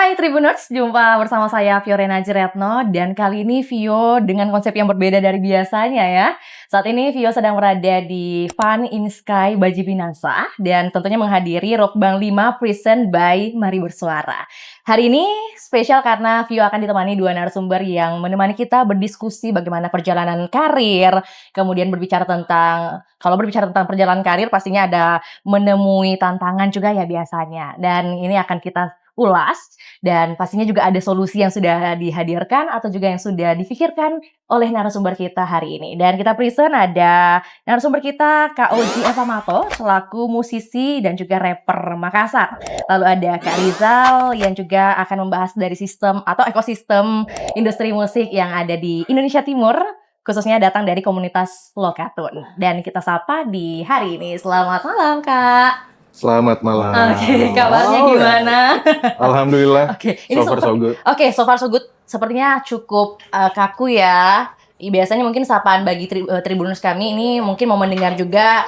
Hai Tribuners, jumpa bersama saya Fiorena Jeretno dan kali ini Vio dengan konsep yang berbeda dari biasanya ya. Saat ini Vio sedang berada di Fun in Sky Baji Binasa dan tentunya menghadiri Rockbang 5 Present by Mari Bersuara. Hari ini spesial karena Vio akan ditemani dua narasumber yang menemani kita berdiskusi bagaimana perjalanan karir, kemudian kalau berbicara tentang perjalanan karir pastinya ada menemui tantangan juga ya biasanya. Dan ini akan kita ulas dan pastinya juga ada solusi yang sudah dihadirkan atau juga yang sudah difikirkan oleh narasumber kita hari ini. Dan kita present ada narasumber kita Kak Oji Evamato selaku musisi dan juga rapper Makassar. Lalu ada Kak Rizal yang juga akan membahas dari sistem atau ekosistem industri musik yang ada di Indonesia Timur, khususnya datang dari komunitas Lokatun. Dan kita sapa di hari ini. Selamat malam Kak. Selamat malam. Oke, kabarnya gimana? Alhamdulillah. So far so good. Sepertinya cukup kaku ya. Biasanya mungkin sapaan bagi Tribuners kami ini mungkin mau mendengar juga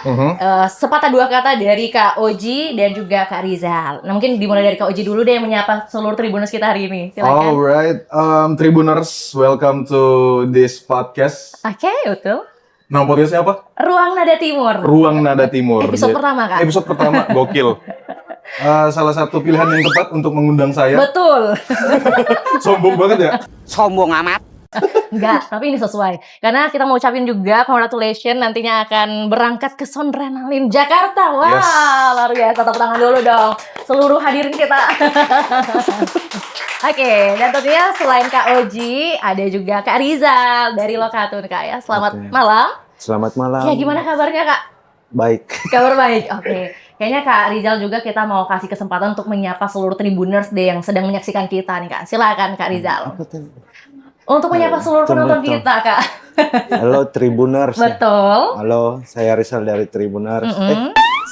sepatah dua kata dari Kak Oji dan juga Kak Rizal. Nah, mungkin dimulai dari Kak Oji dulu deh menyapa seluruh Tribuners kita hari ini. Silakan. Alright, Tribuners, welcome to this podcast. Oke, betul. Nama podcastnya apa? Ruang Nada Timur. Ruang Nada Timur. Episode pertama, Kak. Episode pertama, gokil. Salah satu pilihan yang tepat untuk mengundang saya. Betul. Sombong banget ya? Sombong amat. Enggak, tapi ini sesuai. Karena kita mau ucapin juga congratulations nantinya akan berangkat ke Sonrenalin Jakarta. Wah, Yes. luar biasa. Tepuk tangan dulu dong. Seluruh hadirin kita. Oke, dan tentunya selain Kak Oji, ada juga Kak Rizal dari Lokatun, Kak ya. Selamat malam. Selamat malam. Ya, gimana kabarnya, Kak? Baik. Kabar baik, oke. Kayaknya Kak Rizal juga kita mau kasih kesempatan untuk menyapa seluruh Tribuners deh yang sedang menyaksikan kita nih, Kak. Silakan, Kak Rizal. Untuk menyapa seluruh penonton kita, Kak. Halo Tribuners. Betul. Halo, saya Rizal dari Tribuners.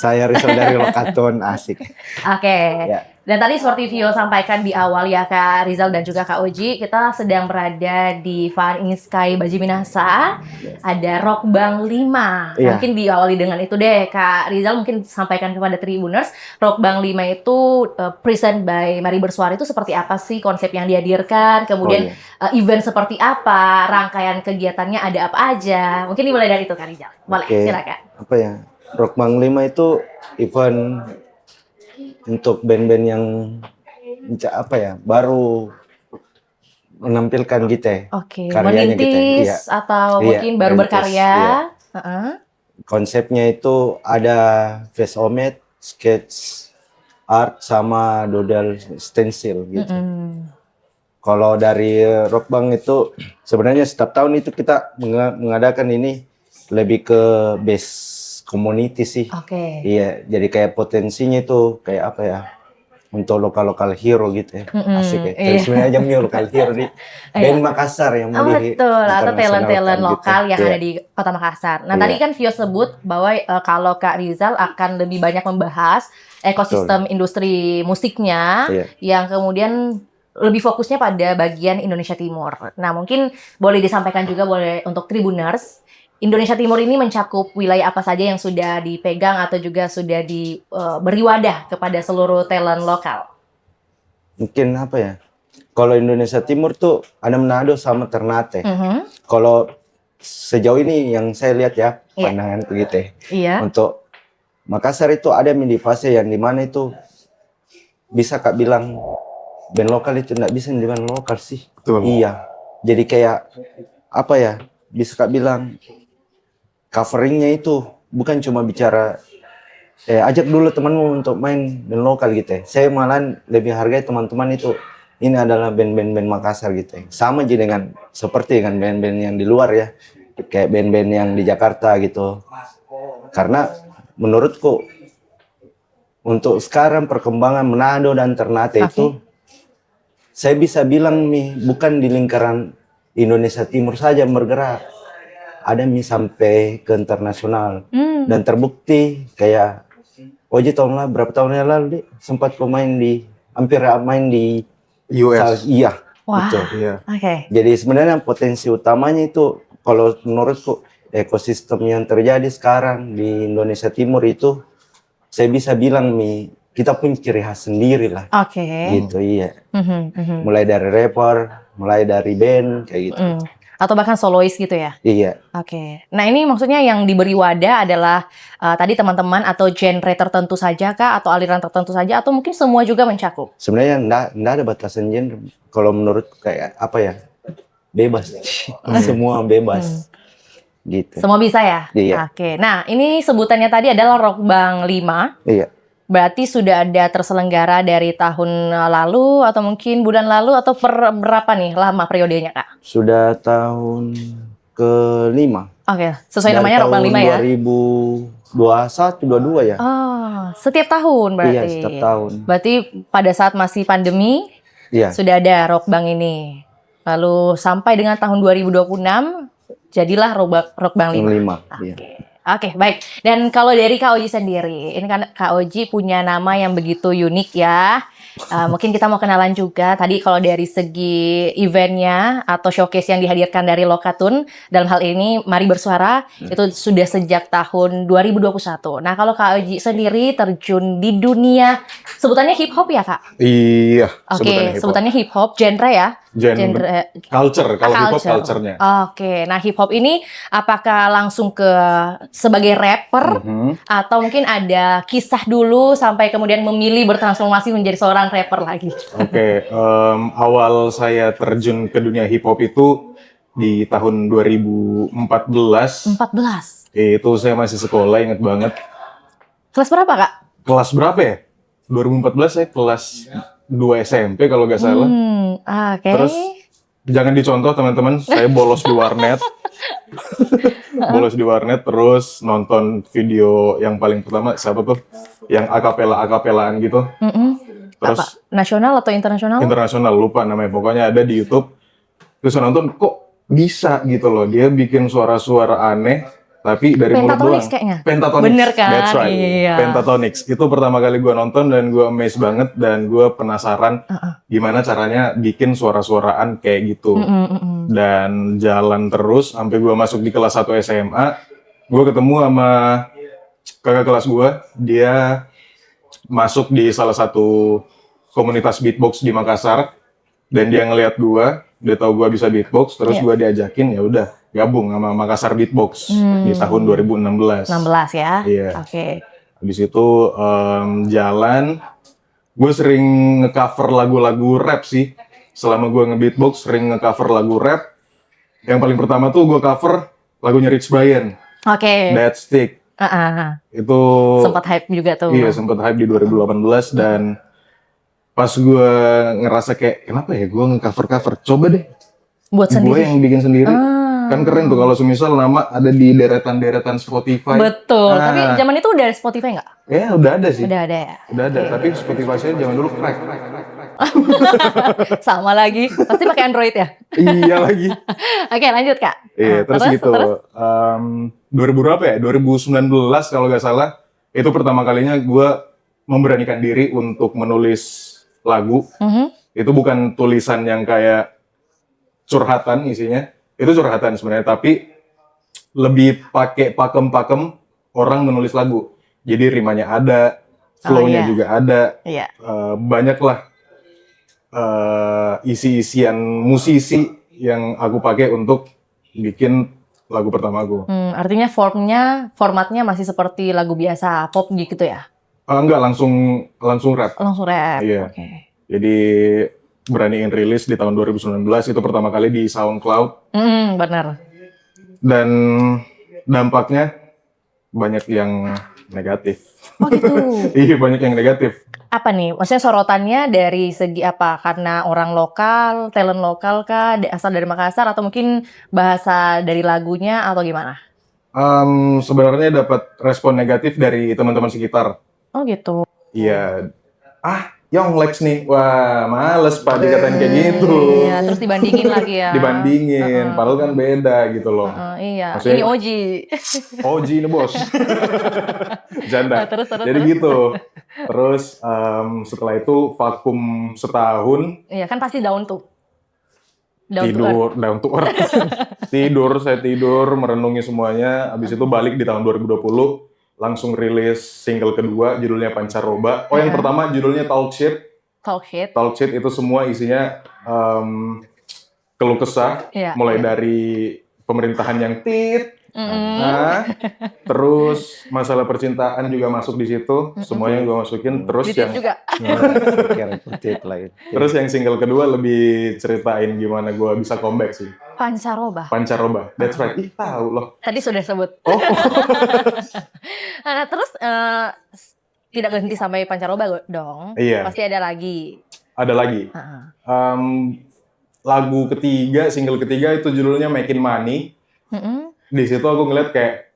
Saya Rizal dari Lokatun, asik. Oke. Ya. Dan tadi seperti Vio sampaikan di awal ya Kak Rizal dan juga Kak Oji, kita sedang berada di Fun in Sky Baji Binasa. Ada Rockbang 5. Iya. Mungkin diawali dengan itu deh Kak Rizal, mungkin sampaikan kepada Tribuners, Rockbang 5 itu present by Mari Bersuara itu seperti apa sih konsep yang dihadirkan, kemudian event seperti apa, rangkaian kegiatannya ada apa aja. Mungkin dimulai dari itu Kak Rizal. Boleh, silakan. Apa ya? Rockbang 5 itu event untuk band-band yang baru menampilkan gitu Oke, karyanya gitu. merintis atau mungkin baru merintis, berkarya. Konsepnya itu ada face homemade, sketch art sama doodle stencil gitu. Kalau dari Rockbang itu sebenarnya setiap tahun itu kita mengadakan ini lebih ke base community sih. Oke. Iya, jadi kayak potensinya itu kayak apa ya? Untuk lokal hero gitu ya. Asik ya. Jadi sebenarnya aja punya lokal hero di band Makassar yang mau betul, atau talent-talent lokal yang gitu. ada di Kota Makassar. Nah, tadi kan Vio sebut bahwa kalau Kak Rizal akan lebih banyak membahas ekosistem industri musiknya yang kemudian lebih fokusnya pada bagian Indonesia Timur. Nah, mungkin boleh disampaikan juga untuk Tribuners, Indonesia Timur ini mencakup wilayah apa saja yang sudah dipegang atau juga sudah diberi wadah kepada seluruh talent lokal? Mungkin apa ya? Kalau Indonesia Timur tuh ada Manado sama Ternate. Kalau sejauh ini yang saya lihat ya, pandangan begitu. Untuk Makassar itu ada di fase yang dimana itu bisa Kak bilang band lokal itu nggak bisa dibilang lokal sih. Betul. Iya. Jadi kayak apa ya? Bisa Kak bilang coveringnya itu bukan cuma bicara ajak dulu temanmu untuk main band lokal gitu ya. Saya malah lebih hargai teman-teman itu ini adalah band-band Makassar gitu ya. Sama aja seperti dengan band-band yang di luar ya. Kayak band-band yang di Jakarta gitu. Karena menurutku untuk sekarang perkembangan Manado dan Ternate itu saya bisa bilang nih bukan di lingkaran Indonesia Timur saja bergerak. Ada sampai ke internasional dan terbukti kayak Oji berapa tahun yang lalu sempat hampir main di US. Iya. Wah. Gitu. Iya. Oke. Jadi sebenarnya potensi utamanya itu kalau menurutku ekosistem yang terjadi sekarang di Indonesia Timur itu saya bisa bilang kita punya ciri khas sendiri lah. Oke. Gitu, iya. Mhm. Mulai dari rapper, mulai dari band, kayak gitu. Atau bahkan solois gitu ya? Iya. Oke. Nah ini maksudnya yang diberi wadah adalah tadi teman-teman atau genre tertentu saja kah? Atau aliran tertentu saja? Atau mungkin semua juga mencakup? Sebenarnya nggak ada batasan genre. Kalau menurut kayak apa ya? Bebas. Semua bebas. Gitu. Semua bisa ya? Iya. Oke. Nah ini sebutannya tadi adalah Rockbang 5. Iya. Berarti sudah ada terselenggara dari tahun lalu atau mungkin bulan lalu atau berapa nih lama periodenya Kak? Sudah tahun ke-5. Oke, sesuai namanya Rockbang 5 ya? 2021, 22 ya? Oh, setiap tahun berarti? Iya, setiap tahun. Berarti pada saat masih pandemi, Iya. sudah ada Rockbang ini. Lalu sampai dengan tahun 2026, jadilah Rockbang 5. 5. Oke. Iya. Oke, baik. Dan kalau dari Kak Oji sendiri, ini kan Kak Oji punya nama yang begitu unik ya. Mungkin kita mau kenalan juga. Tadi kalau dari segi eventnya atau showcase yang dihadirkan dari Lokatun, dalam hal ini Mari Bersuara, itu sudah sejak tahun 2021. Nah, kalau Kak Oji sendiri terjun di dunia, sebutannya hip hop ya Kak? Iya, Oke, sebutannya hip hop, genre ya? Genre culture, kalau hip hop culture-nya. Oke, nah hip hop ini apakah langsung ke sebagai rapper atau mungkin ada kisah dulu sampai kemudian memilih bertransformasi menjadi seorang rapper lagi? Oke, awal saya terjun ke dunia hip hop itu di tahun 2014. 14. Itu saya masih sekolah, inget banget. Kelas berapa Kak? Kelas berapa ya? 2014 saya kelas 2 SMP kalau nggak salah. Oke. Terus jangan dicontoh teman-teman, saya bolos di warnet. Bolos di warnet terus nonton video yang paling pertama siapa tuh? Yang akapelaan gitu. Terus apa? Nasional atau internasional? internasional lupa namanya. Pokoknya ada di YouTube. Terus saya nonton kok bisa gitu loh. Dia bikin suara-suara aneh tapi dari mulut doang. Pentatonix kayaknya. Pentatonix. Bener kan? That's right. Iya. Pentatonix. Itu pertama kali gue nonton dan gue amazed banget dan gue penasaran gimana caranya bikin suara-suaraan kayak gitu. Dan jalan terus sampai gue masuk di kelas 1 SMA. Gue ketemu sama kakak kelas gue. Dia masuk di salah satu komunitas beatbox di Makassar. Dan dia ngeliat gue, dia tahu gue bisa beatbox, terus gue diajakin ya udah gabung sama Makassar Beatbox di tahun 2016. 16 ya? Iya. Oke. Habis itu jalan, gue sering nge-cover lagu-lagu rap sih. Selama gue nge-beatbox, sering nge-cover lagu rap. Yang paling pertama tuh gue cover lagunya Rich Brian, Oke. That Stick. Itu Sempat hype juga tuh. iya sempat hype di 2018 dan pas gue ngerasa kayak kenapa ya gue nge-cover-cover, coba deh Buat gue sendiri. yang bikin sendiri. Kan keren tuh kalau semisal nama ada di deretan-deretan Spotify. Betul. Tapi zaman itu udah ada Spotify nggak? Ya udah ada sih. Udah ada ya? Udah ada, tapi Spotify saya zaman dulu crack. Sama lagi. Pasti pakai Android ya? Iya lagi. Oke, lanjut Kak. Iya, terus gitu. 2000 berapa ya? 2019 kalau nggak salah. Itu pertama kalinya gue memberanikan diri untuk menulis lagu. Itu bukan tulisan yang kayak curhatan isinya. Itu curhatan sebenarnya, tapi lebih pakai pakem-pakem orang menulis lagu. Jadi rimanya ada, flow-nya juga ada. Iya. Banyaklah isi-isian musisi yang aku pakai untuk bikin lagu pertama aku. Artinya formatnya masih seperti lagu biasa, pop gitu ya? Enggak, langsung rap. Langsung rap. Iya. Oke. Jadi beraniin rilis di tahun 2019, itu pertama kali di SoundCloud. Benar. Dan dampaknya banyak yang negatif. Oh gitu. Iya, banyak yang negatif. Apa nih? Maksudnya sorotannya dari segi apa? Karena orang lokal, talent lokal kah? Asal dari Makassar atau mungkin bahasa dari lagunya atau gimana? Sebenarnya dapat respon negatif dari teman-teman sekitar. Oh gitu. Iya. Young Lex nih. Wah, males Pak dikatain kayak gitu. Iya, terus dibandingin lagi ya. Dibandingin, padahal kan beda gitu loh. Iya, Maksudnya- ini Oji. Oji ini bos. Janda. Terus. Jadi gitu. Terus setelah itu vakum setahun. Iya, kan pasti down tuh. Down to earth. Tidur, down to earth. Saya tidur, merenungi semuanya. Habis itu balik di tahun 2020. langsung rilis single kedua judulnya Pancaroba. Oh, yang pertama judulnya Talk Shit. Talk Shit. Talk Shit itu semua isinya keluh kesah, mulai dari pemerintahan yang terus masalah percintaan juga masuk di situ, semuanya gue masukin. Terus yang juga. Terus yang single kedua lebih ceritain gimana gue bisa comeback sih. Pancaroba, that's right. Ih, tahu loh. Tadi sudah sebut. Oh. Nah, terus tidak berhenti sampai Pancaroba dong. Iya. Pasti ada lagi. Ada lagi. Lagu ketiga, single ketiga itu judulnya Making Money. Di situ aku ngeliat kayak,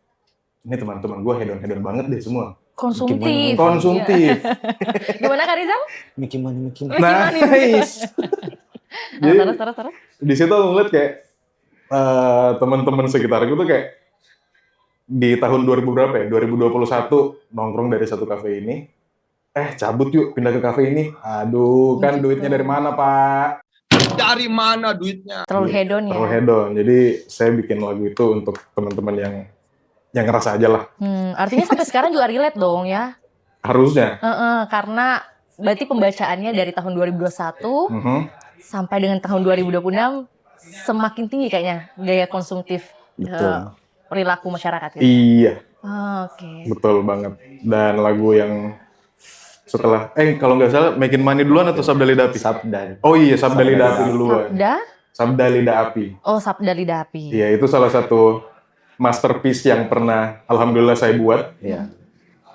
ini teman-teman gue hedon-hedon banget deh semua. Konsumtif. Gimana Kak Rizal? Making money. Nice. Jadi, terus. Di situ aku ngeliat kayak teman-teman sekitarku tuh kayak di tahun 2000 berapa ya? 2021 nongkrong dari satu kafe ini. Cabut yuk pindah ke kafe ini. Aduh, kan duitnya dari mana, Pak? Dari mana duitnya? Terlalu hedon ya. Terlalu hedon. Jadi saya bikin lagu itu untuk teman-teman yang ngerasa aja lah. Artinya sampai sekarang juga relate dong ya. Harusnya. Karena berarti pembacaannya dari tahun 2021 sampai dengan tahun 2026 semakin tinggi kayaknya gaya konsumtif perilaku masyarakat. Gitu. Iya. Oke. Betul banget. Dan lagu yang setelah kalau nggak salah Making Money duluan atau Sabda Lidah Api? Oh iya, Sabda Lidah Api duluan. Sabda Lidah Api. Oh, Sabda Lidah Api. Iya, itu salah satu masterpiece yang pernah alhamdulillah saya buat. Iya.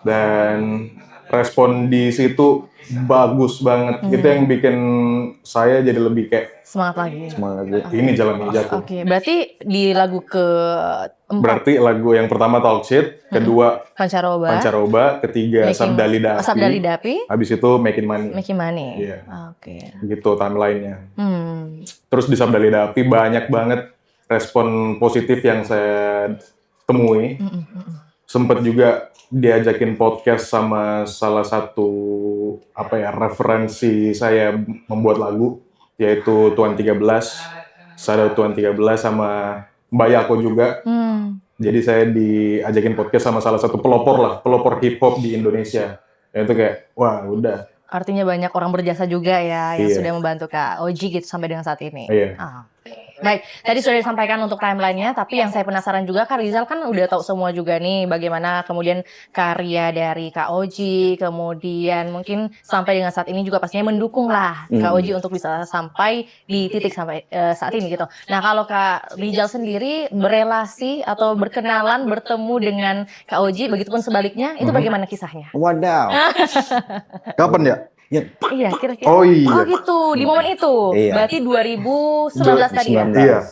Dan respon di situ bagus banget. Itu yang bikin saya jadi lebih kayak semangat lagi. Ini jalan ninjaku. Oke, berarti di lagu keempat. Berarti lagu yang pertama Talk Shit, kedua Pancaroba, ketiga Sabda Lidah Api. Habis itu Making Money. Iya. Oke. Gitu timelinenya. Terus di Sabda Lidah Api banyak banget respon positif yang saya temui. Sempet juga diajakin podcast sama salah satu referensi saya membuat lagu, yaitu Tuan 13, Shadow Tuan 13 sama Mbak Yako juga. Jadi saya diajakin podcast sama salah satu pelopor hip hop di Indonesia. Dan itu kayak, wah udah. Artinya banyak orang berjasa juga ya yang sudah membantu Kak Oji gitu sampai dengan saat ini. Iya. Baik, tadi sudah disampaikan untuk timelinenya, tapi yang saya penasaran juga Kak Rizal kan udah tahu semua juga nih bagaimana kemudian karya dari Kak Oji, kemudian mungkin sampai dengan saat ini juga pastinya mendukung lah Kak Oji untuk bisa sampai di titik sampai saat ini gitu. Nah kalau Kak Rizal sendiri berelasi atau berkenalan, bertemu dengan Kak Oji, begitupun sebaliknya, itu bagaimana kisahnya? Wadaw. Kapan ya? Iya, kira-kira. Oh iya. Oh gitu, di momen itu. Iya. Berarti 2019 tadi ya? Iya.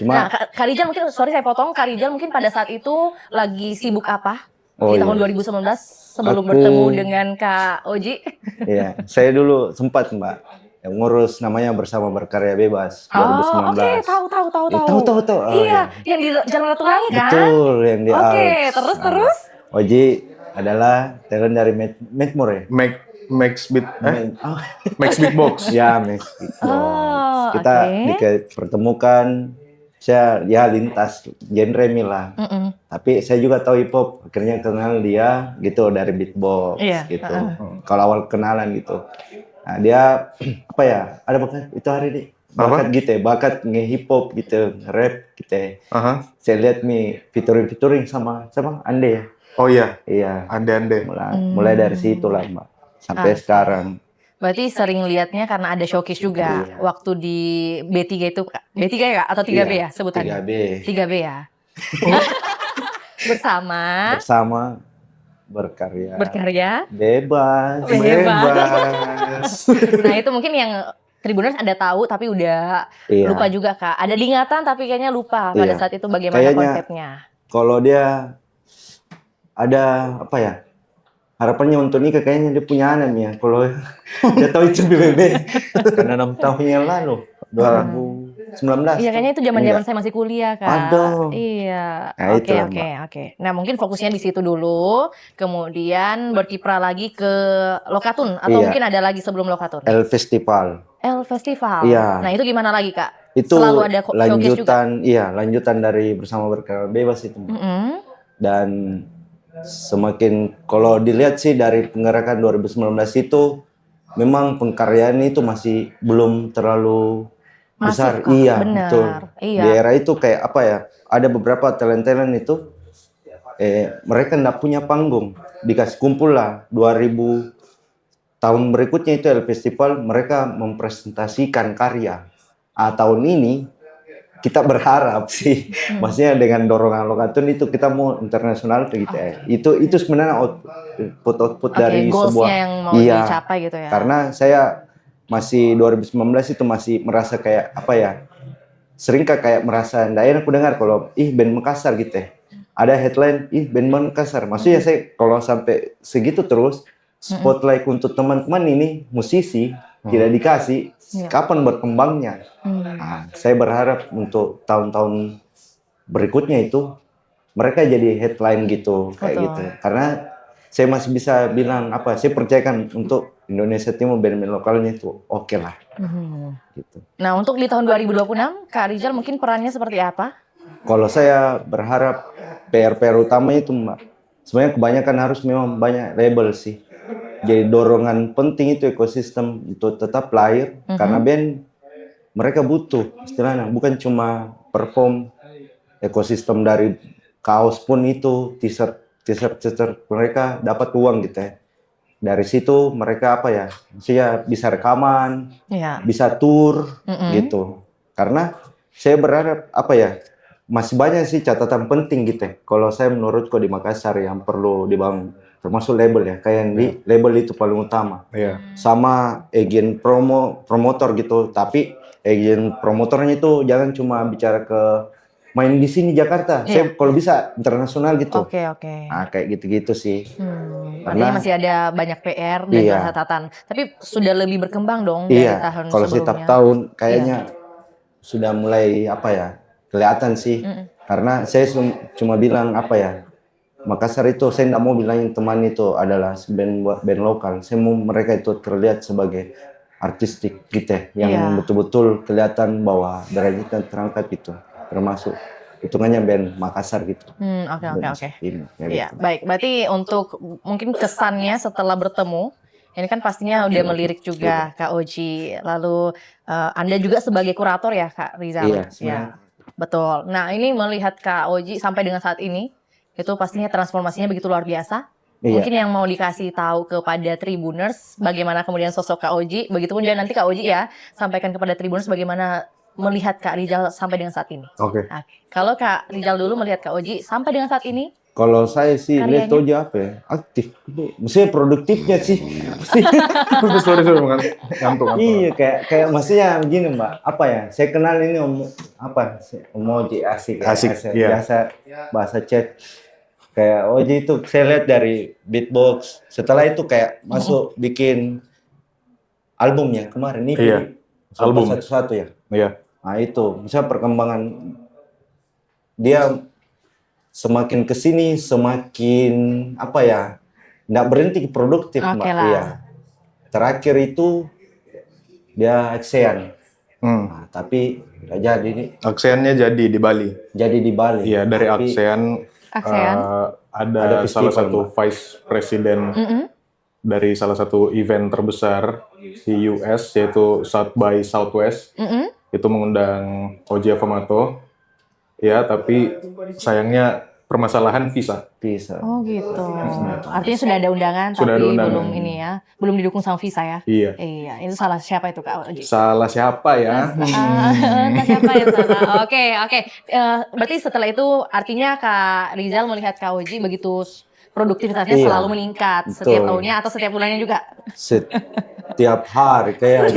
Nah, Kak Rizal mungkin, sorry saya potong, Kak Rizal mungkin pada saat itu lagi sibuk apa? Di tahun 2019 sebelum bertemu dengan Kak Oji? Iya, saya dulu sempat Mbak yang ngurus namanya Bersama Berkarya Bebas 2019. Oke, tahu. Iya, yang di Jalan Ratu Langit kan? Betul, yang di terus? Oji adalah talent dari Medmore ya? Max Beatbox. Ya, Max Beatbox. Kita dipertemukan, saya lintas genre lah. Tapi saya juga tahu hip hop, akhirnya kenal dia gitu dari beatbox gitu. Kalau awal kenalan gitu. Nah, dia ada bakat itu hari ini. Bakat gitu ya, bakat nge-hip hop gitu, rap gitu ya. Saya lihat nih featuring sama Ande ya. Oh iya. Iya. Ande. Mulai dari situ lah Mbak. Sampai sekarang. Berarti sering lihatnya karena ada showcase juga waktu di B3 itu. B3 ya atau 3B ya sebutannya? 3B ya. Bersama berkarya bebas. Nah itu mungkin yang Tribuners ada tahu tapi udah lupa juga Kak. Ada diingatan tapi kayaknya lupa pada saat itu bagaimana konsepnya. Kalau dia ada harapannya untuk nikah, kayaknya dia punya anak ya. Kalau dia tahu itu BBB karena 6 tahun yang lalu 2019. Iya kayaknya itu zaman saya masih kuliah kan. Aduh. Iya. Nah, Oke. Nah mungkin fokusnya di situ dulu, kemudian berkiprah lagi ke Lokatun atau mungkin ada lagi sebelum Lokatun. El Festival. Iya. Nah itu gimana lagi Kak? Itu selalu ada lanjutan, lanjutan dari Bersama Berkarya Bebas itu. Mm-hmm. Dan semakin kalau dilihat sih dari penggerakan 2019 itu memang pengkaryaan itu masih belum terlalu Masif besar. kah? Iya, Benar. betul. Iya. Di era itu kayak apa ya? Ada beberapa talent-talent itu mereka nggak punya panggung. Dikasih kumpul lah 2000 tahun berikutnya itu El Festival mereka mempresentasikan karya. Tahun ini kita berharap sih, maksudnya dengan dorongan Lokatun itu kita mau internasional gitu ya. Itu sebenarnya output dari goalsnya sebuah yang mau iya. dicapai gitu ya. Karena saya masih 2019 itu masih merasa kayak apa ya? Sering kayak merasa nggak enak aku dengar kalau band Makassar gitu ya. Ada headline band Makassar. Maksudnya saya kalau sampai segitu terus spotlight untuk teman-teman ini musisi tidak dikasih, kapan berkembangnya? Saya berharap untuk tahun-tahun berikutnya itu mereka jadi headline gitu kayak Betul. gitu. Karena saya masih bisa bilang apa? Saya percayakan untuk Indonesia Timur band-band lokalnya itu oke lah. Gitu. Nah, untuk di tahun 2026, Kak Rizal mungkin perannya seperti apa? Kalau saya berharap PR utama itu Mbak, sebenarnya kebanyakan harus memang banyak label sih. Jadi dorongan penting itu ekosistem untuk tetap lahir karena band mereka butuh istilahnya bukan cuma perform, ekosistem dari kaos pun itu t-shirt mereka dapat uang gitu ya. Dari situ mereka apa ya, maksudnya bisa rekaman, bisa tour gitu. Karena saya berharap apa ya, masih banyak sih catatan penting gitu ya. Kalau saya menurutku di Makassar yang perlu dibangun, termasuk label ya, kayak yang di label itu paling utama. Sama agen promotor gitu, tapi agen promotornya itu jangan cuma bicara ke main di sini Jakarta. Saya kalau bisa internasional gitu. Oke. Nah, kayak gitu-gitu sih. Artinya masih ada banyak PR dan catatan. Tapi sudah lebih berkembang dong dari tahun kalau sebelumnya. setiap tahun kayaknya sudah mulai apa ya, kelihatan sih. Karena saya cuma bilang apa ya, Makassar itu saya tidak mau bilangin teman itu adalah band lokal. Saya mau mereka itu terlihat sebagai artistik gitu ya, yang betul-betul kelihatan bahwa derajatnya terangkat gitu. Termasuk hitungannya band Makassar gitu. Oke. Iya, Gitu. baik. Berarti untuk mungkin kesannya setelah bertemu, ini kan pastinya udah melirik juga Kak Oji. Lalu Anda juga sebagai kurator ya Kak Rizal? Iya. Betul. Nah, ini melihat Kak Oji sampai dengan saat ini, itu pastinya transformasinya begitu luar biasa. Mungkin yang mau dikasih tahu kepada Tribuners, bagaimana kemudian sosok Kak Oji, begitupun dan nanti Kak Oji ya, sampaikan kepada Tribuners bagaimana melihat Kak Rizal sampai dengan saat ini. Oke. Kalau Kak Rizal dulu melihat Kak Oji sampai dengan saat ini, kalau saya sih lihat Oji apa ya, aktif. Maksudnya produktifnya sih. sorry ngantuk. Iya, kayak maksudnya begini Mbak, apa ya? Saya kenal ini Om Oji asik. Iya. Biasa bahasa chat. Kayak Oji itu saya lihat dari beatbox. Setelah itu kayak masuk bikin albumnya kemarin nih. Album satu-satu ya. Iya. Nah itu, misalnya perkembangan dia semakin kesini semakin apa ya, nggak berhenti produktif Mbak. Iya. Terakhir itu dia ASEAN. Nah, tapi nggak jadi nih. ASEAN-nya jadi di Bali. Jadi di Bali. Iya, dari ASEAN ada festival, salah satu vice president dari salah satu event terbesar di US yaitu South by Southwest. Itu mengundang Oji Afamato. Ya, tapi sayangnya permasalahan visa. Oh gitu. Artinya sudah ada undangan, tapi belum ini ya, belum didukung sama visa ya. Iya. Itu salah siapa itu Kak Oji? Salah siapa ya? Entah siapa yang salah. Oke. Berarti setelah itu artinya Kak Rizal melihat Kak Oji begitu produktivitasnya selalu meningkat setiap tahunnya atau setiap bulannya juga? Setiap hari kayak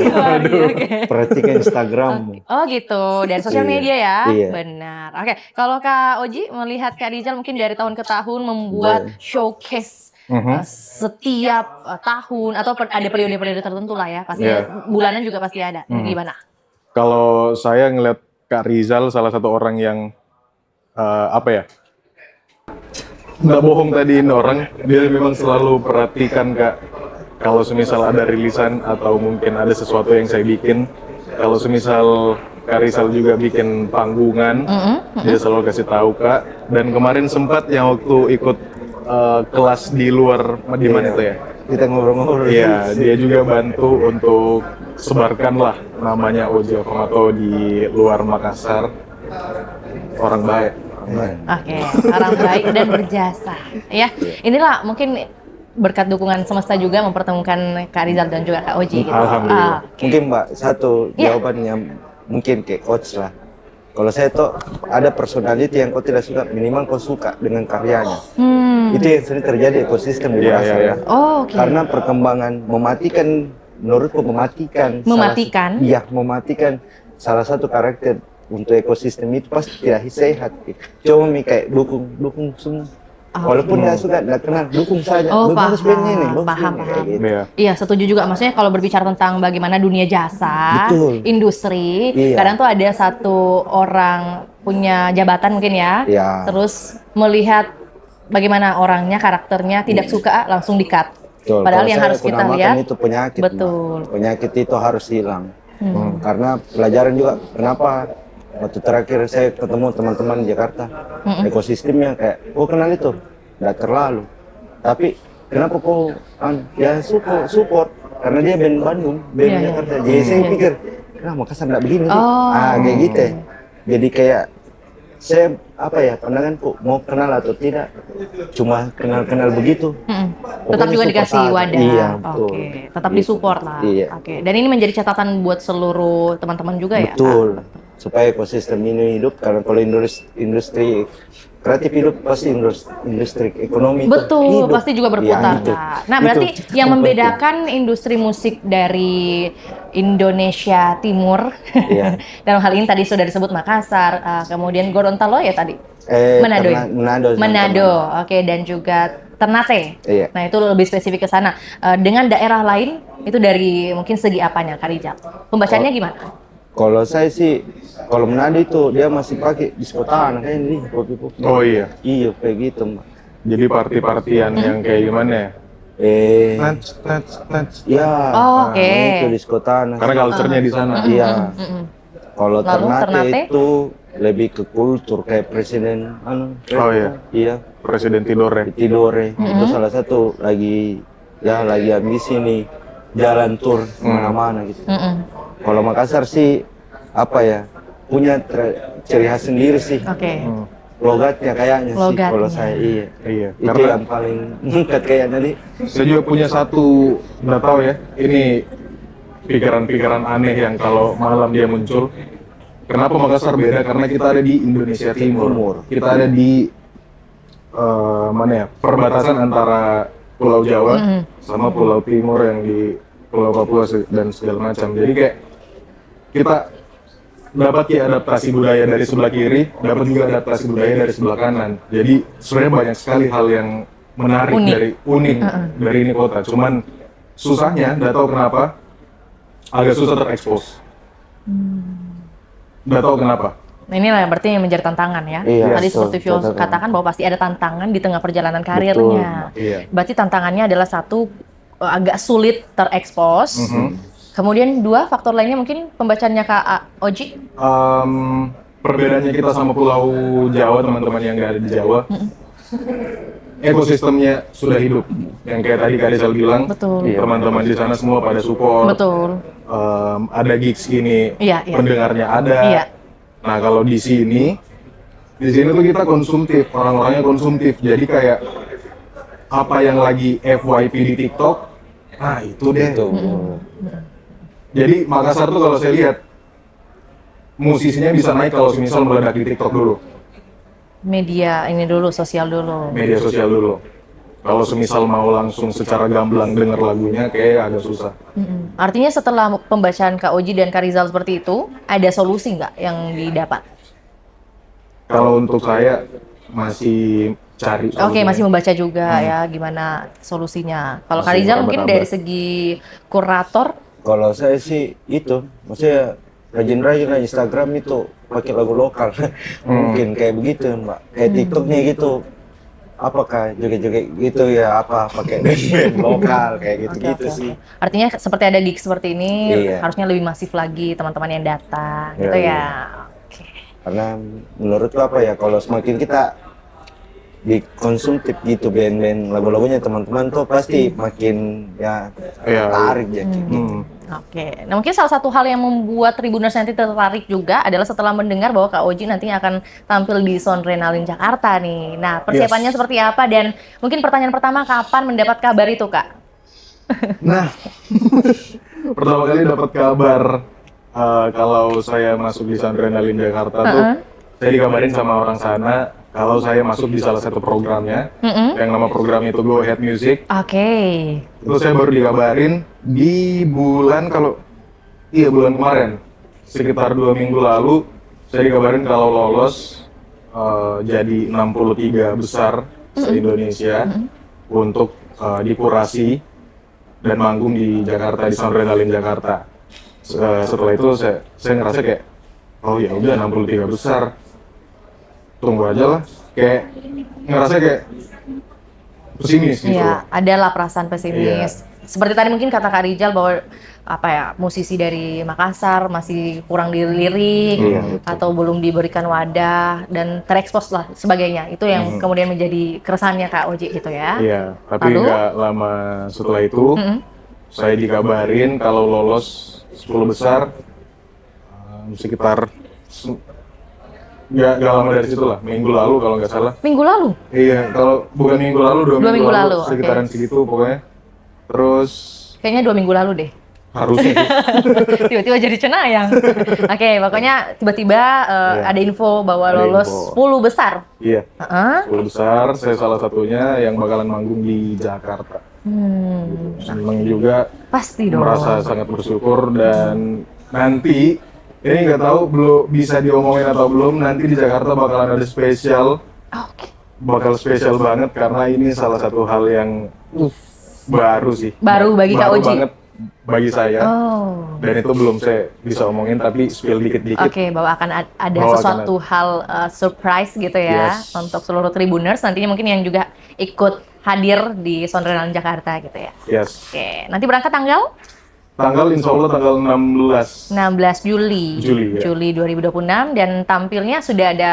perhatikan Instagram. Oh gitu, dari sosial media ya? Iya. Benar. Oke, kalau Kak Oji melihat Kak Rizal mungkin dari tahun ke tahun membuat showcase setiap tahun atau ada periode-periode tertentu lah ya, pasti bulanan juga pasti ada. Gimana? Kalau saya ngeliat Kak Rizal salah satu orang yang nggak bohong tadiin orang, dia memang selalu perhatikan Kak. Kalau semisal ada rilisan atau mungkin ada sesuatu yang saya bikin, kalau semisal Kak Rizal juga bikin panggungan, dia selalu kasih tahu Kak. Dan kemarin sempat yang waktu ikut kelas di luar di mana itu ya? Kita ngobrol-ngobrol. Iya, dia juga bantu untuk sebarkan lah namanya Oji Okomoto di luar Makassar. Orang baik. Oke, orang baik dan berjasa. Ya, inilah mungkin berkat dukungan semesta juga mempertemukan Kak Rizal dan juga Kak Oji. Gitu. Alhamdulillah. Mungkin Mbak satu Iya. jawabannya mungkin kayak coach lah. Kalau saya tuh ada personality yang kau tidak suka, minimal kau suka dengan karyanya. Itu yang sering terjadi ekosistem di Iya, Makassar iya, iya. ya. Oh, oke. Karena perkembangan menurutku mematikan. Mematikan? Iya, mematikan salah satu karakter untuk ekosistem itu pasti tidak sehat. Cuma kayak dukung semua. Walaupun nggak suka, nggak kenal, dukung saja. Oh, Bagus bandnya ini, bagus paham, bandnya, paham. kayak gitu. Iya. Iya, setuju juga. Maksudnya kalau berbicara tentang bagaimana dunia jasa, Betul. industri, Iya. kadang tuh ada satu orang punya jabatan mungkin ya, Iya. terus melihat bagaimana orangnya, karakternya tidak suka, langsung di-cut. Betul. Padahal Kalau yang saya harus kita namakan lihat, itu penyakit. Mbak. betul. Penyakit itu harus hilang. Karena pelajaran juga kenapa waktu terakhir saya ketemu teman-teman di Jakarta, ekosistemnya kayak, oh kenal itu, nggak terlalu. Tapi kenapa kok ya support karena dia band Bandung, band Iya, iya. Jakarta. Jadi saya pikir, kenapa Makassar nggak begini? Sih? Oh. Kayak gitu. Ya. Jadi kayak saya apa ya pandanganku mau kenal atau tidak, cuma kenal begitu. Tetap Pokoknya juga support dikasih aja. wadah. Iya, betul. Oke, tetap Gitu. disupport lah. Iya. Oke. Dan ini menjadi catatan buat seluruh teman-teman juga ya. Kak? Betul. Supaya ekosistem ini hidup, karena kalau industri kreatif hidup pasti industri ekonomi itu Betul, hidup. pasti juga berputar. Iya, itu. Kak. Nah, berarti Itu yang penting. membedakan industri musik dari Indonesia Timur, Iya. dalam hal ini tadi sudah disebut Makassar, kemudian Gorontalo ya tadi, Manado, ya? Manado. Manado, oke, dan juga Ternate. Iya. Nah, itu lebih spesifik ke sana. Dengan daerah lain itu dari mungkin segi apanya, Kak Rizal? Pembacaannya gimana? Kalau saya sih, kalau Manado itu dia masih pakai diskotan kayak ini kopi-kopi. Oh iya. Iya kayak gitu, Mbak. Jadi party-partian yang kayak gimana ya? Nats. Ya. Oh, oke. Itu diskotan. Karena culture-nya di sana. Iya. Kalau Lalu Ternate Ternate? itu lebih ke kultur kayak presiden Oh iya. Iya. Presiden Tidore. Tidore itu salah satu lagi ambisi nih jalan tur mana-mana gitu. Kalau Makassar sih apa ya punya ciri khas sendiri sih. Oke. Logatnya kayaknya sih Logatnya. kalau saya iya. Iya. Itu Karena yang paling mengangkat kayaknya nih. saya juga punya satu, nggak tahu ya, ini pikiran-pikiran aneh yang kalau malam dia muncul. Kenapa Makassar beda? Karena kita ada di Indonesia Timur. Kita ada di mana ya? Perbatasan antara Pulau Jawa sama Pulau Timur yang di Pulau Papua dan segala macam. Jadi kayak kita dapat ya adaptasi budaya dari sebelah kiri, dapat juga adaptasi budaya dari sebelah kanan. Jadi sebenarnya banyak sekali hal yang menarik Unik. dari ini kota. Cuman susahnya, nggak tahu kenapa, agak susah terekspos. Nggak tahu kenapa. Nah, inilah yang berarti yang menjadi tantangan ya. Iya, Tadi betul, seperti Vio tantangan. katakan bahwa pasti ada tantangan di tengah perjalanan karirnya. Iya. Berarti tantangannya adalah satu, agak sulit terekspos. Kemudian dua, faktor lainnya mungkin pembacaannya Kak Oji. Perbedaannya kita sama Pulau Jawa, teman-teman yang nggak ada di Jawa, ekosistemnya sudah hidup. Yang kayak tadi Kak Rizal bilang, Betul. teman-teman di sana semua pada support. Betul. Ada gigs gini, Iya, iya. pendengarnya ada. Iya. Nah kalau di sini tuh kita konsumtif, orang-orangnya konsumtif. Jadi kayak apa yang lagi FYP di TikTok, nah itu deh. Jadi Makassar tuh kalau saya lihat, musisinya bisa naik kalau misal meledak di TikTok dulu, Media ini dulu, sosial dulu. media sosial dulu. Kalau semisal mau langsung secara gamblang denger lagunya, kayak agak susah. Artinya setelah pembacaan Kak Oji dan Kak Rizal seperti itu, ada solusi nggak yang didapat? Kalau untuk saya masih cari. Oke, solusinya. masih membaca juga ya gimana solusinya. Kalau Kak Masih Rizal mungkin meraba-raba. dari segi kurator, Kalau saya sih itu, maksudnya rajin-rajin lah Instagram itu pakai lagu lokal. Mungkin kayak begitu Mbak. Kayak TikToknya gitu. Apakah joget-joget gitu ya apa pakai band lokal kayak gitu-gitu Oke. sih. Artinya seperti ada gig seperti ini, Iya. harusnya lebih masif lagi teman-teman yang datang, gitu Iya, ya. Oke. Karena menurutku apa ya kalau semakin kita dikonsumtif gitu band-band lagu-lagunya teman-teman tuh pasti makin ya Iya. tertarik ya gitu. Oke, nah mungkin salah satu hal yang membuat Tribuners nanti tertarik juga adalah setelah mendengar bahwa Kak Oji nantinya akan tampil di Soundrenalin Jakarta nih. Nah, persiapannya seperti apa dan mungkin pertanyaan pertama, kapan mendapat kabar itu, Kak? Nah, pertama kali dapat kabar kalau saya masuk di Soundrenalin Jakarta tuh, saya dikabarin sama orang sana kalau saya masuk di salah satu programnya, yang nama programnya itu Go Ahead Music. Oke. Terus saya baru dikabarin di bulan bulan kemarin, sekitar 2 minggu lalu, saya dikabarin kalau lolos jadi 63 besar se-Indonesia untuk dikurasi dan manggung di Jakarta, di Soundrenalin Jakarta. Setelah itu saya ngerasa kayak, oh ya udah 63 besar, tunggu aja lah. Kayak ngerasa kayak pesimis gitu. Iya, adalah perasaan pesimis. Seperti tadi mungkin kata Kak Rijal bahwa musisi dari Makassar masih kurang dilirik atau belum diberikan wadah dan terekspos lah sebagainya. Itu yang kemudian menjadi keresahannya Kak Oji gitu ya. Iya, tapi nggak lama setelah itu saya dikabarin kalau lolos 10 besar sekitar nggak lama dari situ lah, minggu lalu kalau nggak salah. Minggu lalu? Iya, kalau bukan minggu lalu, 2 minggu lalu, sekitaran segitu pokoknya. Terus kayaknya 2 minggu lalu deh. Harusnya sih. Tiba-tiba jadi cenayang. Oke, pokoknya tiba-tiba ada info bahwa lolos 10 besar. Iya, 10 besar, saya salah satunya yang bakalan manggung di Jakarta. Seneng juga, pasti dong. Merasa sangat bersyukur dan nanti ini nggak tahu belum bisa diomongin atau belum, nanti di Jakarta bakalan ada spesial. Bakal spesial banget karena ini salah satu hal yang baru sih. Baru bagi Kak Oji. Banget bagi saya. Dan itu belum saya bisa omongin tapi spill dikit-dikit. Oke, bahwa akan ada sesuatu hal surprise gitu ya untuk seluruh Tribuners nantinya mungkin yang juga ikut hadir di Soundrenalin Jakarta gitu ya. Oke, nanti berangkat tanggal? Tanggal insya Allah tanggal 16 Juli ya. Juli 2026 dan tampilnya sudah ada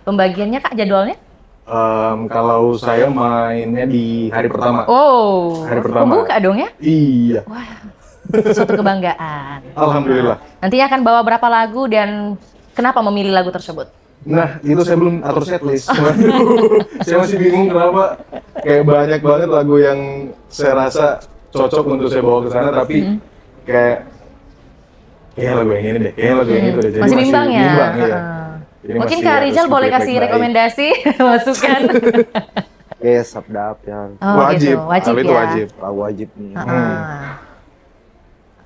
pembagiannya Kak jadwalnya? Kalau saya mainnya di hari pertama. Hari pertama. Pembuka dong ya? Iya. Wah, suatu kebanggaan. Alhamdulillah. Nantinya akan bawa berapa lagu dan kenapa memilih lagu tersebut? Nah, itu saya belum atur setlist. Saya masih bingung kenapa kayak banyak banget lagu yang saya rasa cocok untuk saya bawa ke sana tapi kayak lagu yang ini deh, kayak lagu yang itu deh. Jadi masih bimbang ya? Iya. Mungkin Kak Rijal boleh kasih rekomendasi, masukan. Sabda ya. Wajib, wajib itu ya. wajib. Lagu wajib nih.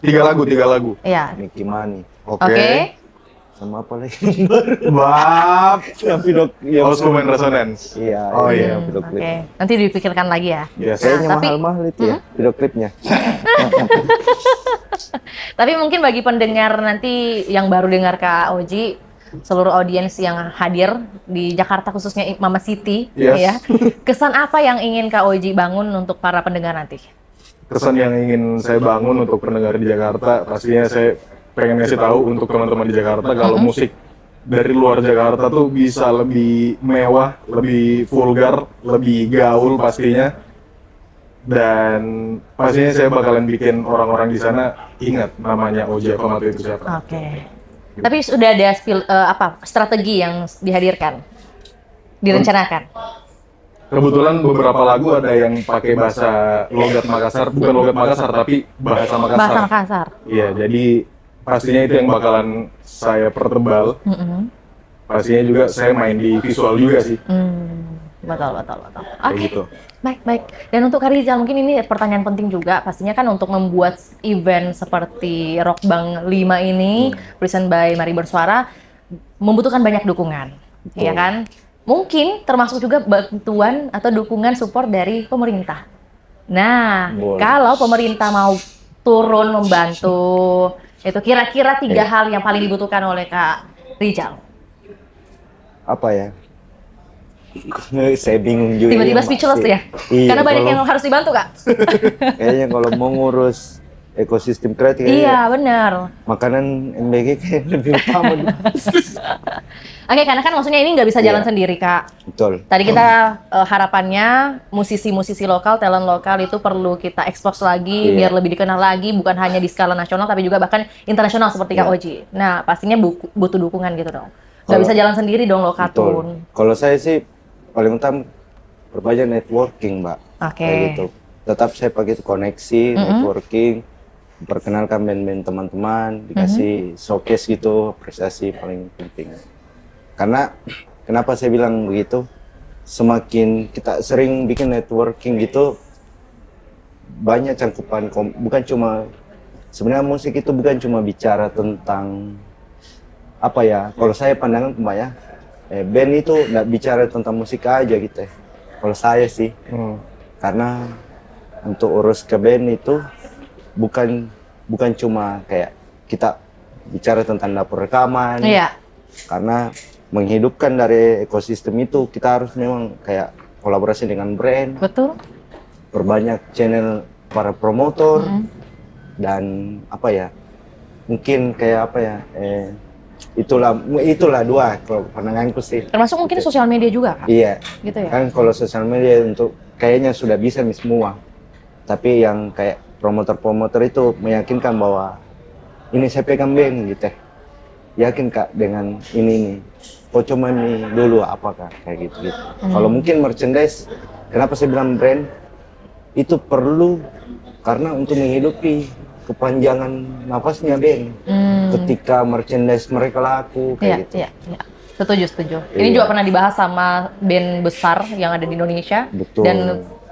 3 lagu. Iya. Nicky Mani. Oke. Sama apa lagi? Bab. Ya, Human Resonance. Iya. Oh iya. Oke. Nanti dipikirkan lagi ya. Kayaknya mahal-mahal itu ya, video klipnya. Tapi mungkin bagi pendengar nanti yang baru dengar Kak Oji, seluruh audiens yang hadir di Jakarta khususnya Mama City, ya. Kesan apa yang ingin Kak Oji bangun untuk para pendengar nanti? Kesan yang ingin saya bangun untuk pendengar di Jakarta, pastinya saya pengen ngasih tahu untuk teman-teman di Jakarta kalau musik dari luar Jakarta tuh bisa lebih mewah, lebih vulgar, lebih gaul pastinya. Dan pastinya saya bakalan bikin orang-orang di sana ingat namanya Oji Akomat itu siapa. Oke. Tapi sudah ada strategi yang dihadirkan, direncanakan? Kebetulan beberapa lagu ada yang pakai bahasa logat Makassar, bukan logat Makassar tapi bahasa Makassar. Bahasa Makassar. Iya, jadi pastinya itu yang bakalan saya pertebal. Pastinya juga saya main di visual juga sih. Betul. Kayak gitu. Baik. Dan untuk Kak Rijal, mungkin ini pertanyaan penting juga. Pastinya kan untuk membuat event seperti Rock Bang 5 ini, present by Mari Bersuara, membutuhkan banyak dukungan. Ya kan? Mungkin termasuk juga bantuan atau dukungan support dari pemerintah. Nah, kalau pemerintah mau turun membantu, itu kira-kira 3 hal yang paling dibutuhkan oleh Kak Rijal. Apa ya? Saya bingung juga. Tiba-tiba speechless ya? Iya, karena banyak yang harus dibantu, Kak. Kayaknya kalau mau ngurus ekosistem kreatif. Iya, benar. Makanan MBG kayak lebih utama. Oke, karena kan maksudnya ini nggak bisa jalan Iya. sendiri, Kak. Betul. Tadi kita harapannya musisi-musisi lokal, talent lokal itu perlu kita ekspos lagi Iya. biar lebih dikenal lagi, bukan hanya di skala nasional tapi juga bahkan internasional seperti Kak Iya. Oji. Nah, pastinya butuh dukungan gitu dong. Nggak Kalau- bisa jalan sendiri dong Lokatun. Betul. Kalau saya sih paling utama perbanyak networking, Mbak. Oke. Kayak gitu. Tetap saya pakai itu koneksi, networking, perkenalkan band-band teman-teman, dikasih showcase gitu, prestasi paling penting. Karena kenapa saya bilang begitu? Semakin kita sering bikin networking gitu, banyak cangkupan, bukan cuma sebenarnya musik itu bukan cuma bicara tentang apa ya? Kalau saya pandangan Mbak ya, band itu nggak bicara tentang musik aja gitu ya. Kalau saya sih, karena untuk urus ke band itu bukan cuma kayak kita bicara tentang dapur rekaman. Iya. Karena menghidupkan dari ekosistem itu kita harus memang kayak kolaborasi dengan brand, Betul. perbanyak channel para promotor dan apa ya? Mungkin kayak apa ya? Itulah dua kalau pandanganku sih. Termasuk mungkin sosial media juga, Kak. Iya. Gitu ya. Kan kalau sosial media untuk kayaknya sudah bisa nih semua. Tapi yang kayak promotor-promotor itu meyakinkan bahwa ini saya pegang band gitu. Yakin Kak dengan ini nih. Kok cuma nih dulu apakah kayak gitu. Kalau mungkin merchandise, kenapa saya bilang brand itu perlu karena untuk menghidupi kepanjangan nafasnya band. Ketika merchandise mereka laku Iya, kayak gitu. iya, iya. Setuju. Ini Iya. juga pernah dibahas sama band besar yang ada di Indonesia. Betul. Dan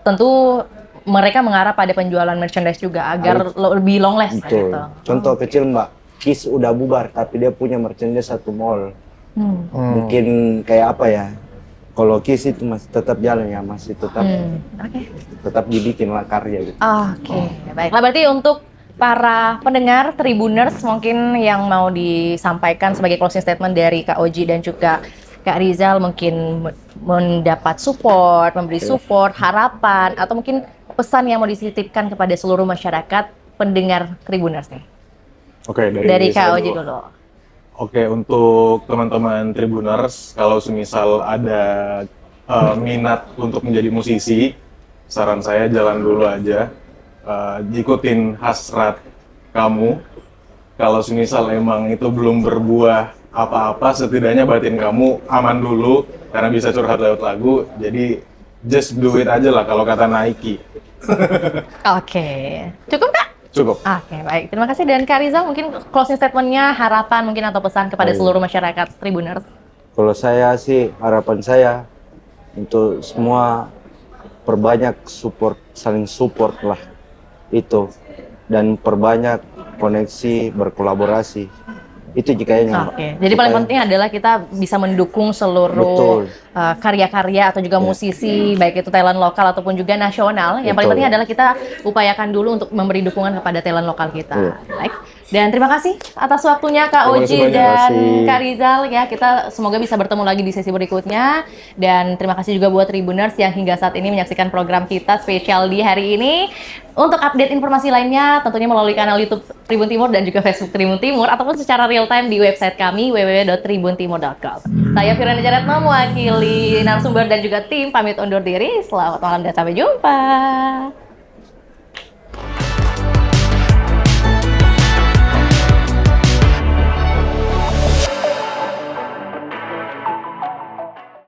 tentu mereka mengarah pada penjualan merchandise juga agar lebih long last Betul. gitu. Contoh kecil Mbak, Kiss udah bubar tapi dia punya merchandise satu mall. Mungkin kayak apa ya? Kalau Kiss itu masih tetap jalan ya, masih Oke. tetap dibikin lah karya gitu. Oke, baiklah berarti untuk para pendengar Tribuners mungkin yang mau disampaikan sebagai closing statement dari Kak Oji dan juga Kak Rizal mungkin mendapat support, memberi support, harapan atau mungkin pesan yang mau dititipkan kepada seluruh masyarakat pendengar Tribuners nih. Oke, Dari Kak saya Oji dulu. dulu. Oke, untuk teman-teman Tribuners, kalau semisal ada minat untuk menjadi musisi, saran saya jalan dulu aja, ikutin hasrat kamu. Kalau semisal emang itu belum berbuah apa-apa, setidaknya batin kamu aman dulu, karena bisa curhat lewat lagu, jadi just do it aja lah kalau kata Nike. Oke, cukup Kak? Cukup. Oke, baik. Terima kasih. Dan Kak Rizal mungkin closing statement-nya, harapan mungkin atau pesan kepada Baik. seluruh masyarakat Tribuners. Kalau saya sih harapan saya untuk semua perbanyak support, saling support lah itu dan perbanyak koneksi berkolaborasi. Itu jikanya. Oke, jadi paling penting adalah kita bisa mendukung seluruh Betul. karya-karya atau juga musisi, baik itu talent lokal ataupun juga nasional. Yang paling Betul. penting adalah kita upayakan dulu untuk memberi dukungan kepada talent lokal kita. Iya. Baik. Dan terima kasih atas waktunya Kak Terima kasih Oji banyak. dan Terima kasih. Kak Rizal ya. Kita semoga bisa bertemu lagi di sesi berikutnya. Dan terima kasih juga buat Tribuners yang hingga saat ini menyaksikan program kita spesial di hari ini. Untuk update informasi lainnya tentunya melalui kanal YouTube Tribun Timur dan juga Facebook Tribun Timur ataupun secara real time di website kami www.tribuntimur.com. Saya Fiorena Jaretno mewakili narasumber dan juga tim pamit undur diri. Selamat malam dan sampai jumpa.